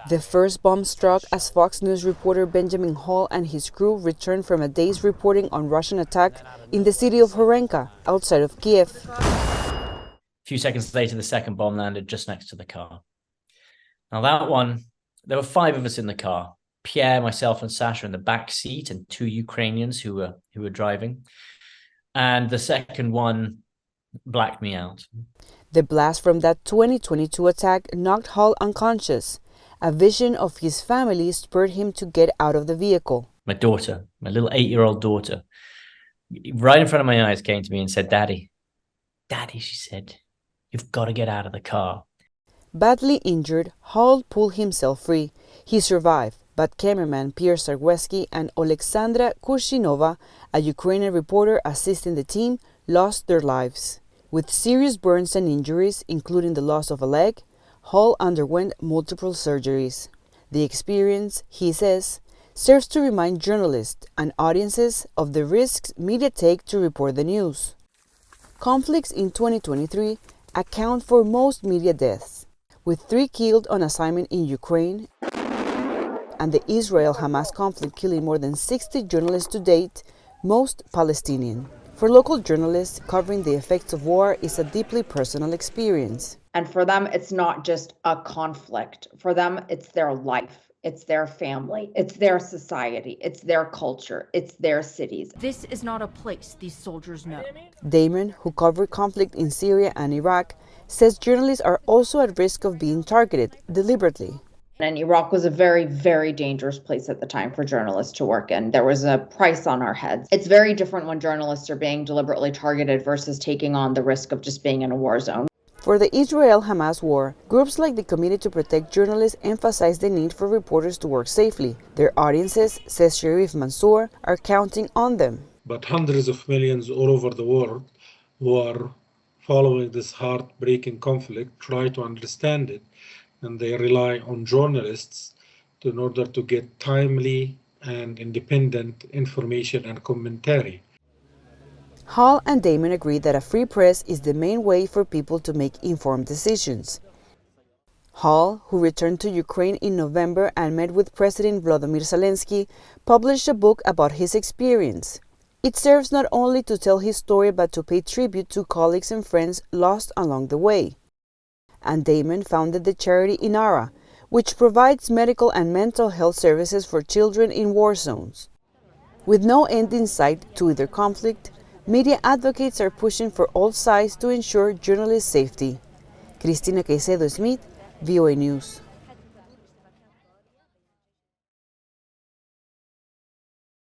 The first bomb struck as Fox News reporter Benjamin Hall and his crew returned from a day's reporting on Russian attack in the city of Horenka, outside of Kiev. A few seconds later, the second bomb landed just next to the car. Now that one, there were 5 of us in the car. Pierre, myself, and Sasha in the back seat, and 2 Ukrainians who were driving. And the second one blacked me out. The blast from that 2022 attack knocked Hall unconscious. A vision of his family spurred him to get out of the vehicle. My daughter, my little 8-year-old daughter, right in front of my eyes came to me and said, "Daddy, Daddy," she said, "you've got to get out of the car." Badly injured, Hall pulled himself free. He survived, but cameraman Pierre Sarweski and Oleksandra Kurshinova, a Ukrainian reporter assisting the team, lost their lives. With serious burns and injuries, including the loss of a leg, Hall underwent multiple surgeries. The experience, he says, serves to remind journalists and audiences of the risks media take to report the news. Conflicts in 2023 account for most media deaths, with 3 killed on assignment in Ukraine, and the Israel-Hamas conflict killing more than 60 journalists to date, most Palestinian. For local journalists, covering the effects of war is a deeply personal experience. And for them, it's not just a conflict. For them, it's their life, it's their family, it's their society, it's their culture, it's their cities. This is not a place these soldiers know. Damon, who covered conflict in Syria and Iraq, says journalists are also at risk of being targeted deliberately. And Iraq was a very, very dangerous place at the time for journalists to work in. There was a price on our heads. It's very different when journalists are being deliberately targeted versus taking on the risk of just being in a war zone. For the Israel-Hamas war, groups like the Committee to Protect Journalists emphasize the need for reporters to work safely. Their audiences, says Sharif Mansour, are counting on them. But hundreds of millions all over the world who are following this heartbreaking conflict try to understand it, and they rely on journalists in order to get timely and independent information and commentary. Hall and Damon agree that a free press is the main way for people to make informed decisions. Hall, who returned to Ukraine in November and met with President Volodymyr Zelensky, published a book about his experience. It serves not only to tell his story but to pay tribute to colleagues and friends lost along the way. And Damon founded the charity Inara, which provides medical and mental health services for children in war zones. With no end in sight to either conflict, media advocates are pushing for all sides to ensure journalist safety. Cristina Caicedo, Smit, VOA News.